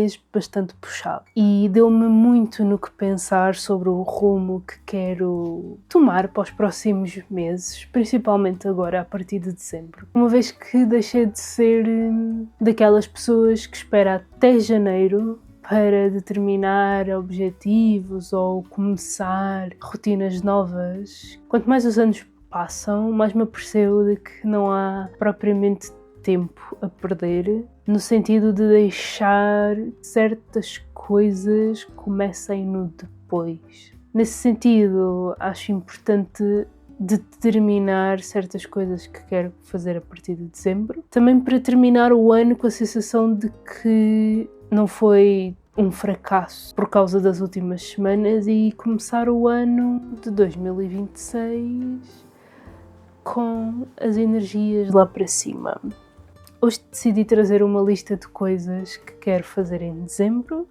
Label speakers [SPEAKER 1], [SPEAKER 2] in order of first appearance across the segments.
[SPEAKER 1] mês bastante puxado e deu-me muito no que pensar sobre o rumo que quero tomar para os próximos meses, principalmente agora a partir de dezembro. Uma vez que deixei de ser daquelas pessoas que espera até janeiro para determinar objetivos ou começar rotinas novas. Quanto mais os anos passam, mais me apercebo de que não há propriamente tempo a perder, no sentido de deixar certas coisas comecem no depois. Nesse sentido, acho importante determinar certas coisas que quero fazer a partir de dezembro. Também para terminar o ano com a sensação de que não foi um fracasso por causa das últimas semanas e começar o ano de 2026 com as energias lá para cima. Hoje decidi trazer uma lista de coisas que quero fazer em dezembro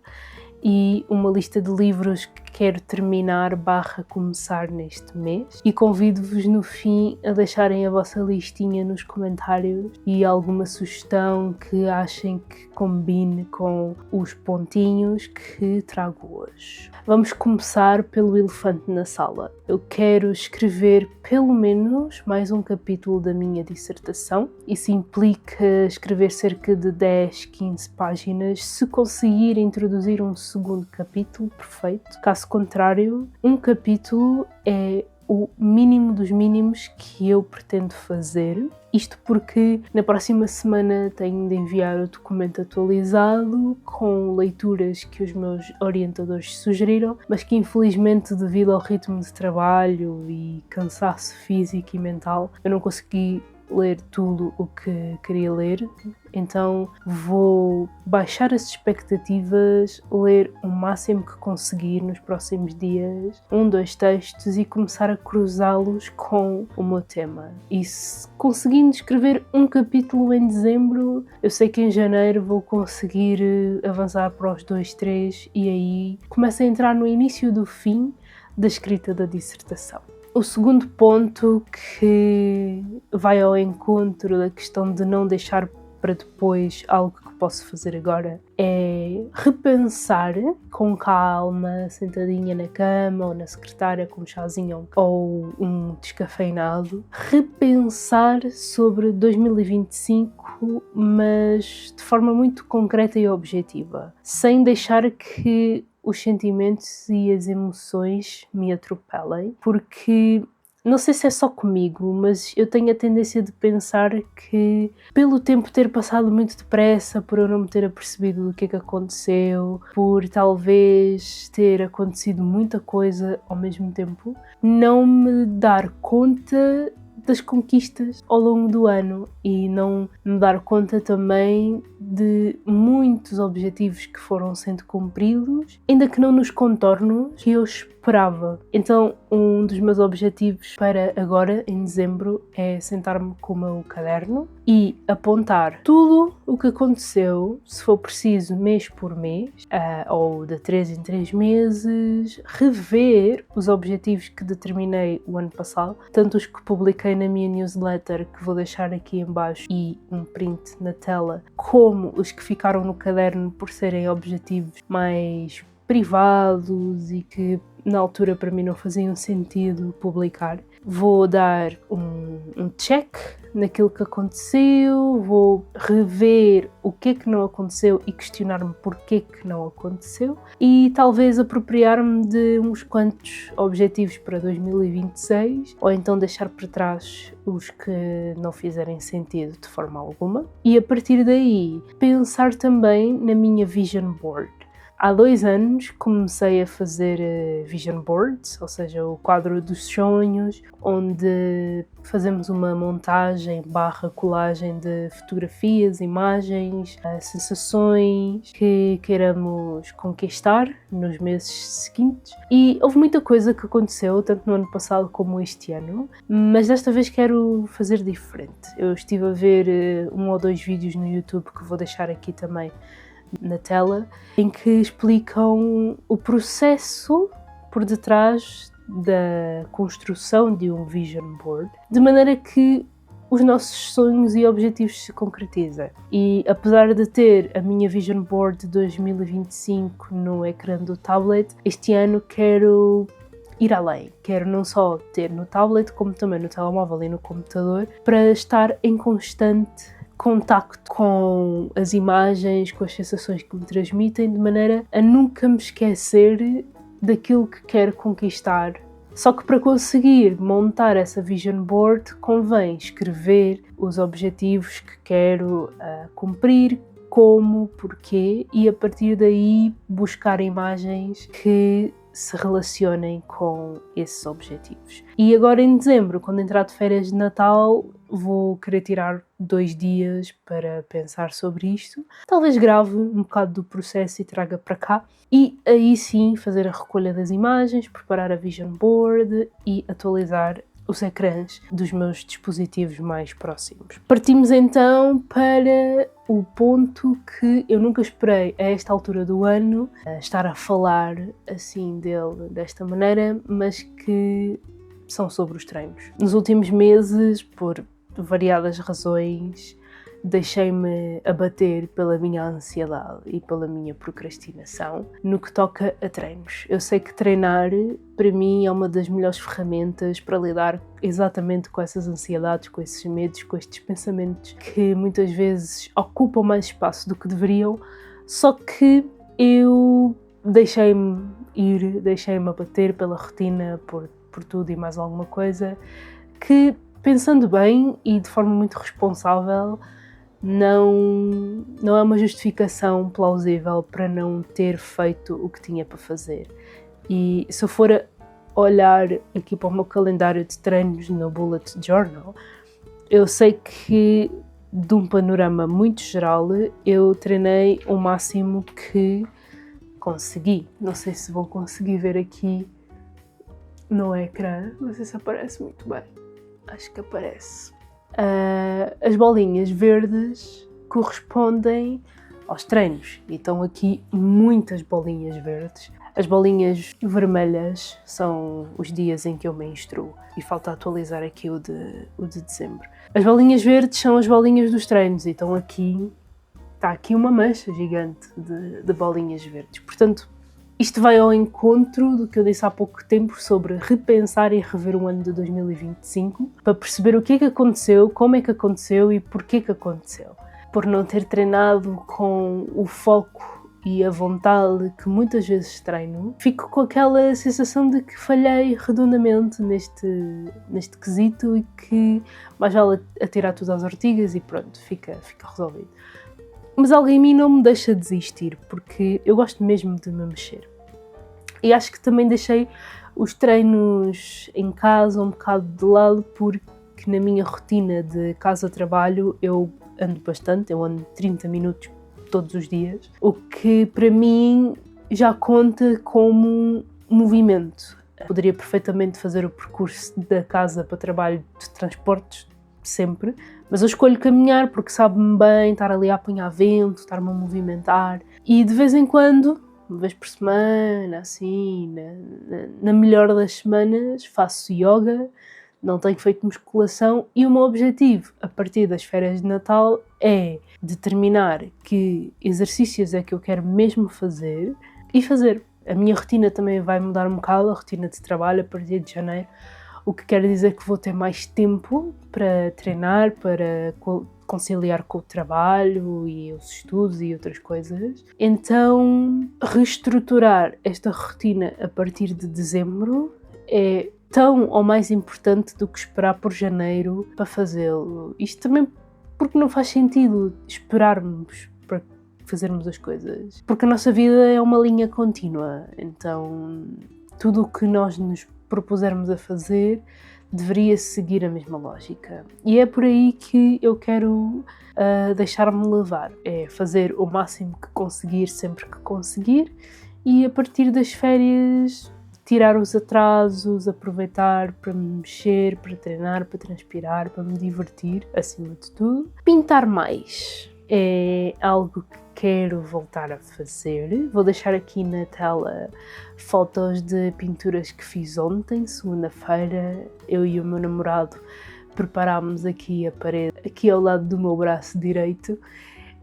[SPEAKER 1] e uma lista de livros que quero terminar / começar neste mês, e convido-vos no fim a deixarem a vossa listinha nos comentários e alguma sugestão que achem que combine com os pontinhos que trago hoje. Vamos começar pelo elefante na sala. Eu quero escrever pelo menos mais um capítulo da minha dissertação. Isso implica escrever cerca de 10, 15 páginas. Se conseguir introduzir um segundo capítulo, perfeito. Caso contrário, um capítulo é o mínimo dos mínimos que eu pretendo fazer. Isto porque na próxima semana tenho de enviar o documento atualizado com leituras que os meus orientadores sugeriram, mas que infelizmente, devido ao ritmo de trabalho e cansaço físico e mental, eu não consegui ler tudo o que queria ler. Então vou baixar as expectativas, ler o máximo que conseguir nos próximos dias, 2 textos, e começar a cruzá-los com o meu tema. E se conseguindo escrever um capítulo em dezembro, eu sei que em janeiro vou conseguir avançar para os 2, 3 e aí começo a entrar no início do fim da escrita da dissertação. O segundo ponto, que vai ao encontro da questão de não deixar para depois algo que posso fazer agora, é repensar com calma, sentadinha na cama ou na secretária com um chazinho ou um descafeinado, repensar sobre 2025, mas de forma muito concreta e objetiva, sem deixar que os sentimentos e as emoções me atropelem, porque não sei se é só comigo, mas eu tenho a tendência de pensar que, pelo tempo ter passado muito depressa, por eu não me ter apercebido do que é que aconteceu, por talvez ter acontecido muita coisa ao mesmo tempo, não me dar conta das conquistas ao longo do ano e não me dar conta também de muitos objetivos que foram sendo cumpridos, ainda que não nos contornos que eu esperava. Então, um dos meus objetivos para agora, em dezembro, é sentar-me com o meu caderno e apontar tudo o que aconteceu, se for preciso, mês por mês, ou de 3 em 3 meses, rever os objetivos que determinei o ano passado, tanto os que publiquei na minha newsletter, que vou deixar aqui em baixo, e um print na tela, como os que ficaram no caderno por serem objetivos mais privados e que na altura para mim não faziam sentido publicar. Vou dar um check naquilo que aconteceu, vou rever o que é que não aconteceu e questionar-me porquê que não aconteceu, e talvez apropriar-me de uns quantos objetivos para 2026, ou então deixar para trás os que não fizerem sentido de forma alguma, e a partir daí pensar também na minha vision board. Há 2 anos comecei a fazer vision boards, ou seja, o quadro dos sonhos, onde fazemos uma montagem / colagem de fotografias, imagens, sensações que queiramos conquistar nos meses seguintes. E houve muita coisa que aconteceu, tanto no ano passado como este ano, mas desta vez quero fazer diferente. Eu estive a ver 1 ou 2 vídeos no YouTube que vou deixar aqui também na tela, em que explicam o processo por detrás da construção de um vision board, de maneira que os nossos sonhos e objetivos se concretizem. E apesar de ter a minha Vision Board de 2025 no ecrã do tablet, este ano quero ir além. Quero não só ter no tablet, como também no telemóvel e no computador, para estar em constante contacto com as imagens, com as sensações que me transmitem, de maneira a nunca me esquecer daquilo que quero conquistar. Só que para conseguir montar essa Vision Board convém escrever os objetivos que quero cumprir, como, porquê, e a partir daí buscar imagens que se relacionem com esses objetivos. E agora em dezembro, quando entrar de férias de Natal, vou querer tirar 2 dias para pensar sobre isto. Talvez grave um bocado do processo e traga para cá. E aí sim fazer a recolha das imagens, preparar a Vision Board e atualizar os ecrãs dos meus dispositivos mais próximos. Partimos então para o ponto que eu nunca esperei a esta altura do ano estar a falar assim dele desta maneira, mas que são sobre os treinos. Nos últimos meses, por variadas razões, deixei-me abater pela minha ansiedade e pela minha procrastinação no que toca a treinos. Eu sei que treinar, para mim, é uma das melhores ferramentas para lidar exatamente com essas ansiedades, com esses medos, com estes pensamentos que muitas vezes ocupam mais espaço do que deveriam, só que eu deixei-me ir, deixei-me abater pela rotina, por tudo e mais alguma coisa, que, pensando bem e de forma muito responsável, não é uma justificação plausível para não ter feito o que tinha para fazer. E se eu for a olhar aqui para o meu calendário de treinos no Bullet Journal, eu sei que, de um panorama muito geral, eu treinei o máximo que consegui. Não sei se vão conseguir ver aqui no ecrã, não sei se aparece muito bem. Acho que aparece. As bolinhas verdes correspondem aos treinos e estão aqui muitas bolinhas verdes. As bolinhas vermelhas são os dias em que eu menstruo e falta atualizar aqui o de dezembro. As bolinhas verdes são as bolinhas dos treinos e estão aqui, está aqui uma mancha gigante de bolinhas verdes. Portanto, isto vai ao encontro do que eu disse há pouco tempo sobre repensar e rever o ano de 2025 para perceber o que é que aconteceu, como é que aconteceu e porquê que aconteceu. Por não ter treinado com o foco e a vontade que muitas vezes treino, fico com aquela sensação de que falhei redondamente neste quesito e que mais vale atirar tudo às ortigas e pronto, fica resolvido. Mas algo em mim não me deixa desistir, porque eu gosto mesmo de me mexer. E acho que também deixei os treinos em casa um bocado de lado, porque na minha rotina de casa-trabalho eu ando bastante, eu ando 30 minutos todos os dias, o que para mim já conta como movimento. Poderia perfeitamente fazer o percurso da casa para o trabalho de transportes, sempre, mas eu escolho caminhar porque sabe-me bem estar ali a apanhar vento, estar-me a movimentar e de vez em quando, uma vez por semana, assim, na melhor das semanas, faço yoga, não tenho feito musculação e o meu objetivo a partir das férias de Natal é determinar que exercícios é que eu quero mesmo fazer e fazer. A minha rotina também vai mudar um bocado, a rotina de trabalho a partir de janeiro, o que quer dizer que vou ter mais tempo para treinar, para conciliar com o trabalho e os estudos e outras coisas. Então, reestruturar esta rotina a partir de dezembro é tão ou mais importante do que esperar por janeiro para fazê-lo. Isto também porque não faz sentido esperarmos para fazermos as coisas. Porque a nossa vida é uma linha contínua, então tudo o que nós nos propusermos a fazer deveria seguir a mesma lógica. E é por aí que eu quero deixar-me levar. É fazer o máximo que conseguir sempre que conseguir e a partir das férias tirar os atrasos, aproveitar para me mexer, para treinar, para transpirar, para me divertir, acima de tudo. Pintar mais é algo que quero voltar a fazer. Vou deixar aqui na tela fotos de pinturas que fiz ontem, segunda-feira. Eu e o meu namorado preparámos aqui a parede, aqui ao lado do meu braço direito,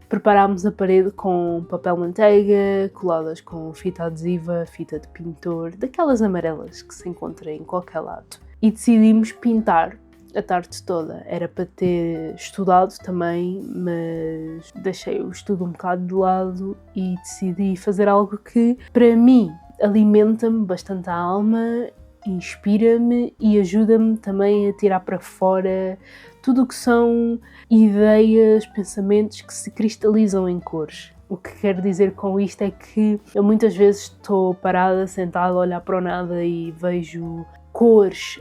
[SPEAKER 1] preparámos a parede com papel manteiga, coladas com fita adesiva, fita de pintor, daquelas amarelas que se encontra em qualquer lado. E decidimos pintar a tarde toda. Era para ter estudado também, mas deixei o estudo um bocado de lado e decidi fazer algo que, para mim, alimenta-me bastante a alma, inspira-me e ajuda-me também a tirar para fora tudo o que são ideias, pensamentos que se cristalizam em cores. O que quero dizer com isto é que eu muitas vezes estou parada, sentada, a olhar para o nada e vejo cores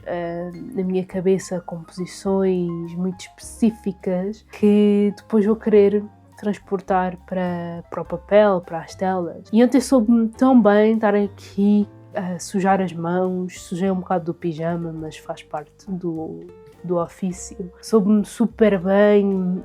[SPEAKER 1] na minha cabeça, composições muito específicas que depois vou querer transportar para o papel, para as telas. E ontem soube-me tão bem estar aqui a sujar as mãos, sujei um bocado do pijama, mas faz parte do ofício. Soube-me super bem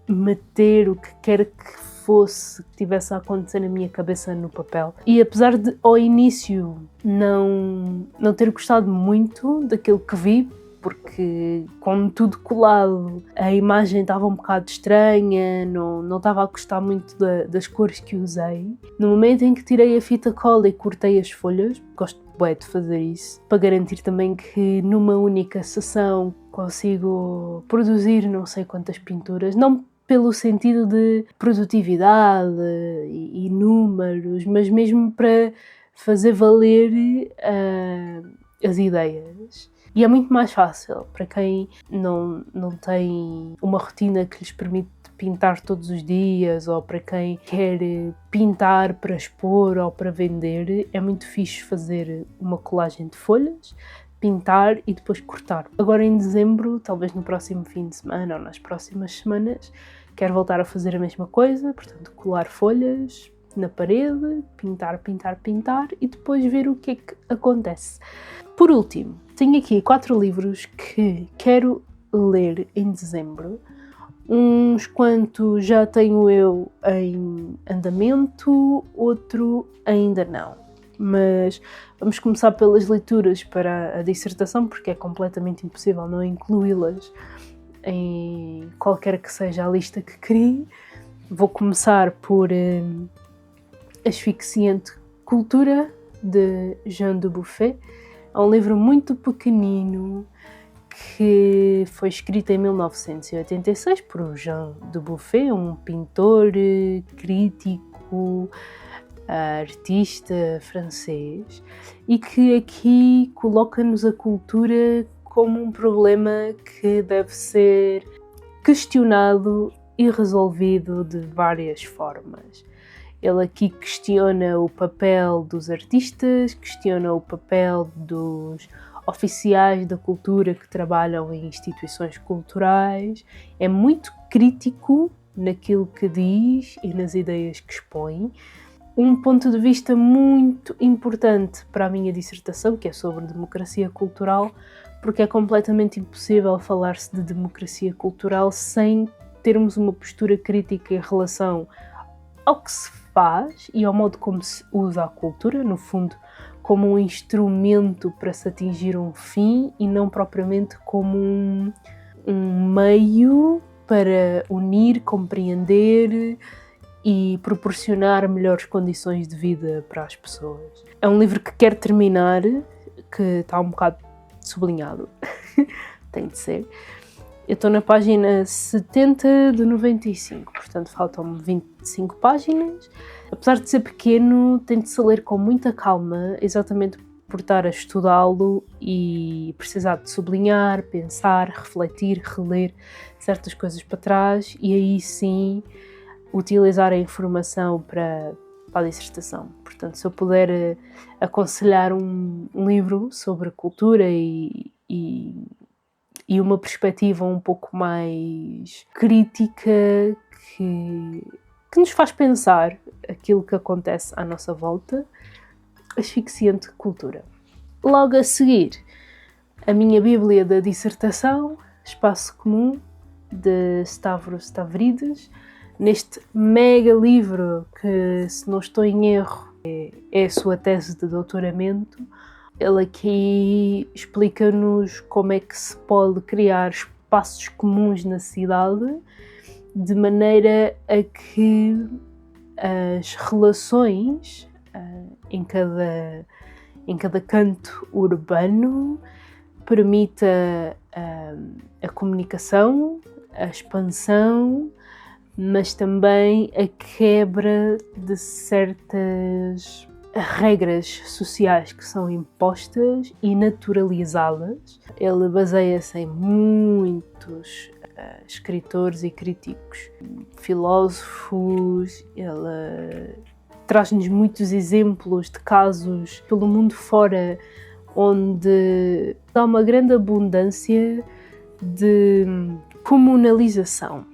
[SPEAKER 1] meter o que quer que fosse, que tivesse a acontecer na minha cabeça no papel. E apesar de, ao início, não ter gostado muito daquilo que vi, porque com tudo colado a imagem estava um bocado estranha, não estava a gostar muito das cores que usei. No momento em que tirei a fita cola e cortei as folhas, gosto bué de fazer isso, para garantir também que numa única sessão consigo produzir não sei quantas pinturas, não pelo sentido de produtividade e números, mas mesmo para fazer valer as ideias. E é muito mais fácil para quem não tem uma rotina que lhes permite pintar todos os dias, ou para quem quer pintar para expor ou para vender. É muito fixe fazer uma colagem de folhas, pintar e depois cortar. Agora em dezembro, talvez no próximo fim de semana ou nas próximas semanas, quero voltar a fazer a mesma coisa, portanto colar folhas na parede, pintar e depois ver o que é que acontece. Por último, tenho aqui 4 livros que quero ler em dezembro. Uns quantos já tenho eu em andamento, outro ainda não. Mas vamos começar pelas leituras para a dissertação, porque é completamente impossível não incluí-las em qualquer que seja a lista que crie. Vou começar por Asfixiante Cultura, de Jean Dubuffet. É um livro muito pequenino que foi escrito em 1986 por Jean Dubuffet, um pintor, crítico, artista francês, e que aqui coloca-nos a cultura como um problema que deve ser questionado e resolvido de várias formas. Ele aqui questiona o papel dos artistas, questiona o papel dos oficiais da cultura que trabalham em instituições culturais. É muito crítico naquilo que diz e nas ideias que expõe. Um ponto de vista muito importante para a minha dissertação, que é sobre democracia cultural, porque é completamente impossível falar-se de democracia cultural sem termos uma postura crítica em relação ao que se faz e ao modo como se usa a cultura, no fundo, como um instrumento para se atingir um fim e não propriamente como um meio para unir, compreender e proporcionar melhores condições de vida para as pessoas. É um livro que quero terminar, que está um bocado sublinhado, tem de ser. Eu estou na página 70 de 95, portanto faltam-me 25 páginas. Apesar de ser pequeno, tem de se ler com muita calma, exatamente por estar a estudá-lo e precisar de sublinhar, pensar, refletir, reler certas coisas para trás e aí sim utilizar a informação para a dissertação. Portanto, se eu puder aconselhar um livro sobre cultura e uma perspectiva um pouco mais crítica que nos faz pensar aquilo que acontece à nossa volta, Asfixiante Cultura. Logo a seguir, a minha Bíblia da dissertação, Espaço Comum, de Stavros Stavridis, neste mega livro que, se não estou em erro, é a sua tese de doutoramento. Ele aqui explica-nos como é que se pode criar espaços comuns na cidade, de maneira a que as relações em cada canto urbano permita a comunicação, a expansão, mas também a quebra de certas regras sociais que são impostas e naturalizadas. Ele baseia-se em muitos escritores e críticos, filósofos. Ele traz-nos muitos exemplos de casos pelo mundo fora onde há uma grande abundância de comunalização,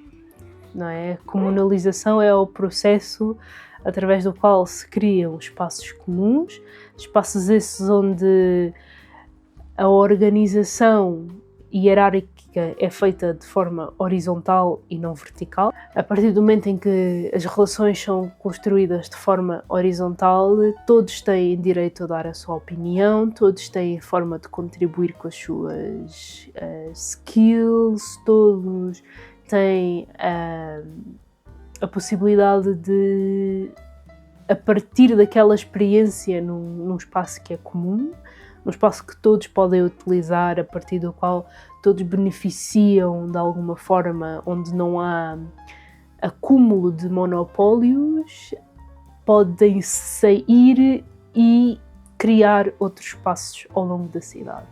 [SPEAKER 1] não é? A comunalização é o processo através do qual se criam espaços comuns, espaços esses onde a organização hierárquica é feita de forma horizontal e não vertical. A partir do momento em que as relações são construídas de forma horizontal, todos têm direito a dar a sua opinião, todos têm forma de contribuir com as suas skills, todos têm a possibilidade de, a partir daquela experiência num espaço que é comum, um espaço que todos podem utilizar, a partir do qual todos beneficiam de alguma forma, onde não há acúmulo de monopólios, podem sair e criar outros espaços ao longo da cidade.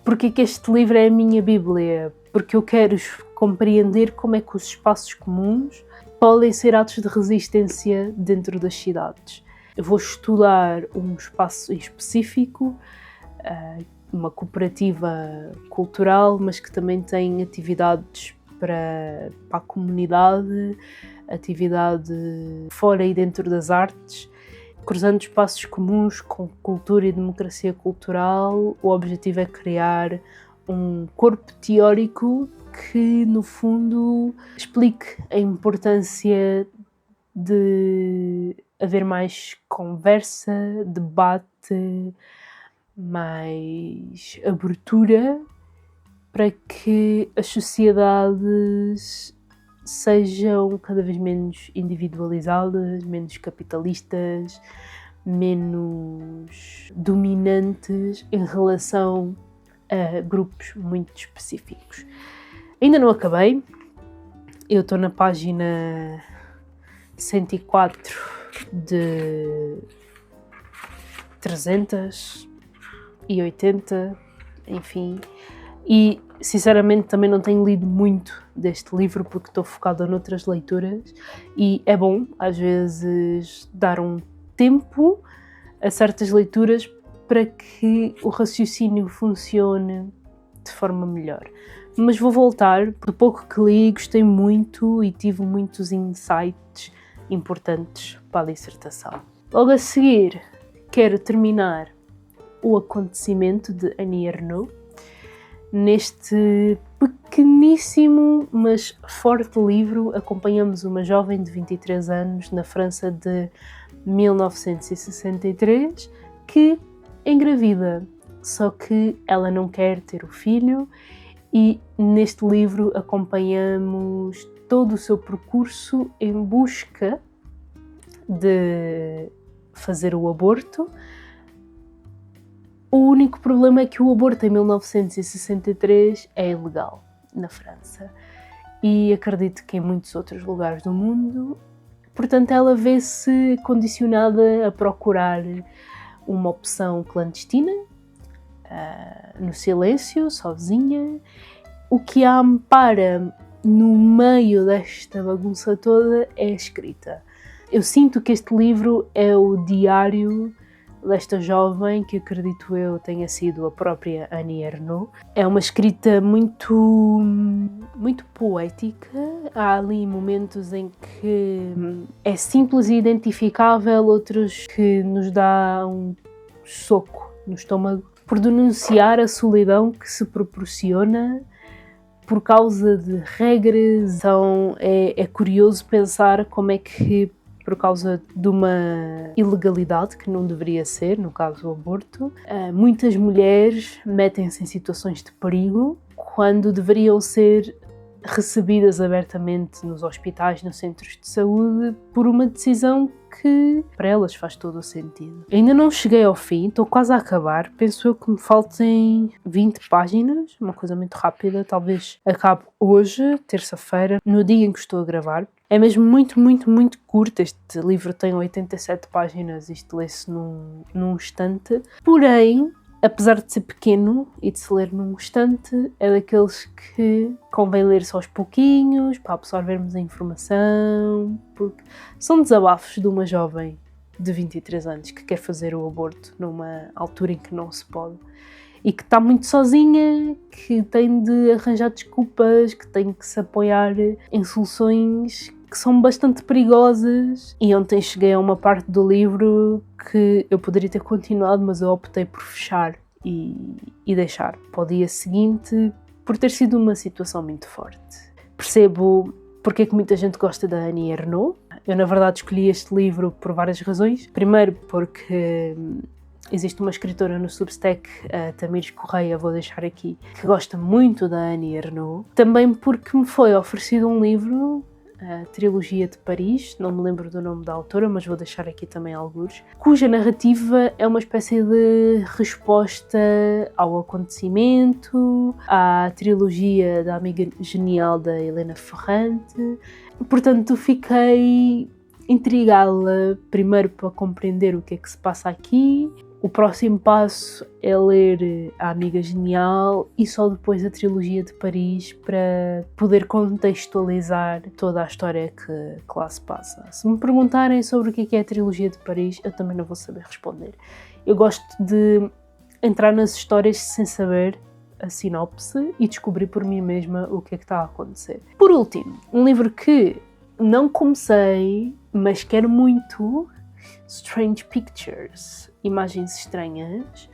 [SPEAKER 1] Porque que este livro é a minha Bíblia? Porque eu quero compreender como é que os espaços comuns podem ser atos de resistência dentro das cidades. Eu vou estudar um espaço em específico, uma cooperativa cultural, mas que também tem atividades para a comunidade, atividade fora e dentro das artes, cruzando espaços comuns com cultura e democracia cultural. O objetivo é criar um corpo teórico que, no fundo, explique a importância de haver mais conversa, debate, mais abertura, para que as sociedades sejam cada vez menos individualizadas, menos capitalistas, menos dominantes em relação a grupos muito específicos. Ainda não acabei, eu estou na página 104 de 380, enfim, e sinceramente também não tenho lido muito deste livro porque estou focada noutras leituras, e é bom às vezes dar um tempo a certas leituras para que o raciocínio funcione de forma melhor. Mas vou voltar, do pouco que li, gostei muito e tive muitos insights importantes para a dissertação. Logo a seguir, quero terminar O Acontecimento, de Annie Ernaux. Neste pequeníssimo, mas forte livro, acompanhamos uma jovem de 23 anos na França de 1963 que engravida, só que ela não quer ter o filho, e neste livro acompanhamos todo o seu percurso em busca de fazer o aborto. O único problema é que o aborto em 1963 é ilegal na França, e acredito que em muitos outros lugares do mundo. Portanto, ela vê-se condicionada a procurar uma opção clandestina, no silêncio, sozinha. O que a ampara no meio desta bagunça toda é a escrita. Eu sinto que este livro é o diário desta jovem, que acredito eu tenha sido a própria Annie Ernaux. É uma escrita muito poética. Há ali momentos em que é simples e identificável, outros que nos dá um soco no estômago por denunciar a solidão que se proporciona por causa de regras. Então é curioso pensar como é que, por causa de uma ilegalidade que não deveria ser, no caso o aborto, muitas mulheres metem-se em situações de perigo quando deveriam ser recebidas abertamente nos hospitais, nos centros de saúde, por uma decisão que para elas faz todo o sentido. Ainda não cheguei ao fim, estou quase a acabar. Penso eu que me faltem 20 páginas, uma coisa muito rápida. Talvez acabe hoje, terça-feira, no dia em que estou a gravar. É mesmo muito, muito, muito curto. Este livro tem 87 páginas, isto lê-se num instante. Porém, apesar de ser pequeno e de se ler num instante, é daqueles que convém ler-se aos pouquinhos, para absorvermos a informação, porque são desabafos de uma jovem de 23 anos que quer fazer o aborto numa altura em que não se pode e que está muito sozinha, que tem de arranjar desculpas, que tem que se apoiar em soluções que são bastante perigosas. E ontem cheguei a uma parte do livro que eu poderia ter continuado, mas eu optei por fechar e deixar para o dia seguinte, por ter sido uma situação muito forte. Percebo porque é que muita gente gosta da Annie Ernaux. Eu, na verdade, escolhi este livro por várias razões. Primeiro, porque existe uma escritora no Substack, a Tamires Correia, vou deixar aqui, que gosta muito da Annie Ernaux. Também porque me foi oferecido um livro, a Trilogia de Paris, não me lembro do nome da autora, mas vou deixar aqui também alguns, cuja narrativa é uma espécie de resposta ao acontecimento, à trilogia da Amiga Genial da Helena Ferrante. Portanto, fiquei intrigada primeiro para compreender o que é que se passa aqui. O próximo passo é ler A Amiga Genial e só depois a Trilogia de Paris para poder contextualizar toda a história que lá se passa. Se me perguntarem sobre o que é a Trilogia de Paris, eu também não vou saber responder. Eu gosto de entrar nas histórias sem saber a sinopse e descobrir por mim mesma o que é que está a acontecer. Por último, um livro que não comecei, mas quero muito, Strange Pictures, Imagens Estranhas,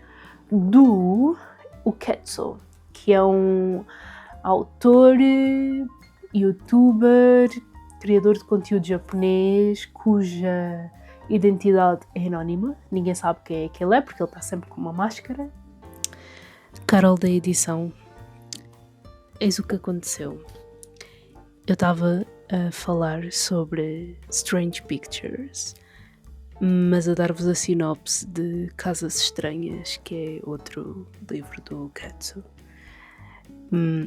[SPEAKER 1] do Ukezo, que é um autor, youtuber, criador de conteúdo japonês, cuja identidade é anónima. Ninguém sabe quem é que ele é, porque ele está sempre com uma máscara. Carol da edição, eis o que aconteceu. Eu estava a falar sobre Strange Pictures, mas a dar-vos a sinopse de Casas Estranhas, que é outro livro do Ukezo,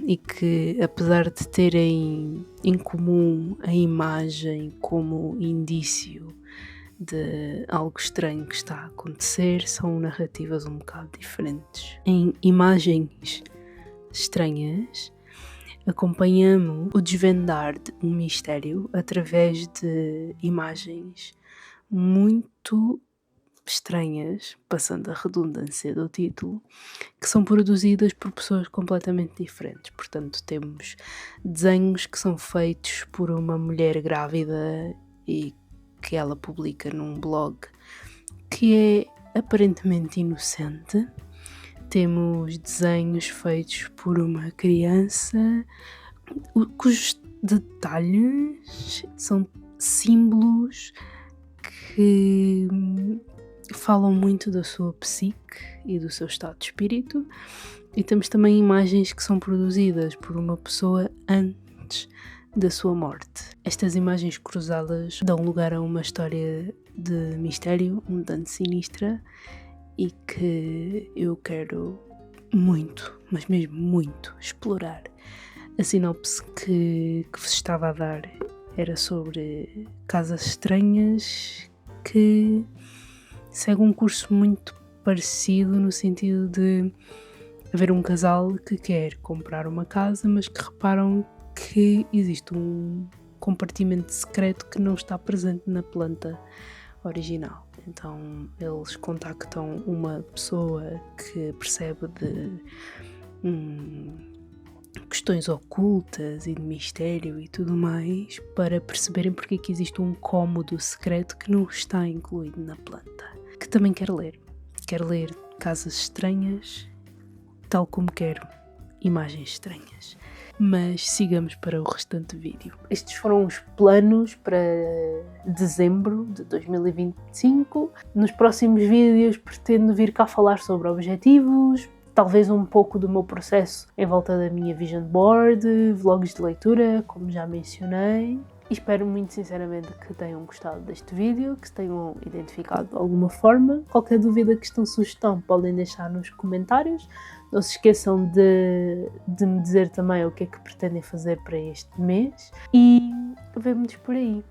[SPEAKER 1] e que, apesar de terem em comum a imagem como indício de algo estranho que está a acontecer, são narrativas um bocado diferentes. Em Imagens Estranhas, acompanhamos o desvendar de um mistério através de imagens muito estranhas, passando a redundância do título, que são produzidas por pessoas completamente diferentes. Portanto, temos desenhos que são feitos por uma mulher grávida e que ela publica num blog que é aparentemente inocente. Temos desenhos feitos por uma criança cujos detalhes são símbolos que falam muito da sua psique e do seu estado de espírito. E temos também imagens que são produzidas por uma pessoa antes da sua morte. Estas imagens cruzadas dão lugar a uma história de mistério, um tanto sinistra, e que eu quero muito, mas mesmo muito, explorar. A sinopse que vos estava a dar era sobre casas estranhas que segue um curso muito parecido, no sentido de haver um casal que quer comprar uma casa, mas que reparam que existe um compartimento secreto que não está presente na planta original. Então eles contactam uma pessoa que percebe de questões ocultas e de mistério e tudo mais, para perceberem porque é que existe um cômodo secreto que não está incluído na planta. Que também quero ler. Quero ler Casas Estranhas, tal como quero Imagens Estranhas. Mas sigamos para o restante vídeo. Estes foram os planos para dezembro de 2025. Nos próximos vídeos pretendo vir cá falar sobre objetivos, talvez um pouco do meu processo em volta da minha vision board, vlogs de leitura, como já mencionei. E espero muito sinceramente que tenham gostado deste vídeo, que se tenham identificado de alguma forma. Qualquer dúvida, questão, sugestão, podem deixar nos comentários. Não se esqueçam de me dizer também o que é que pretendem fazer para este mês. E vemo-nos por aí.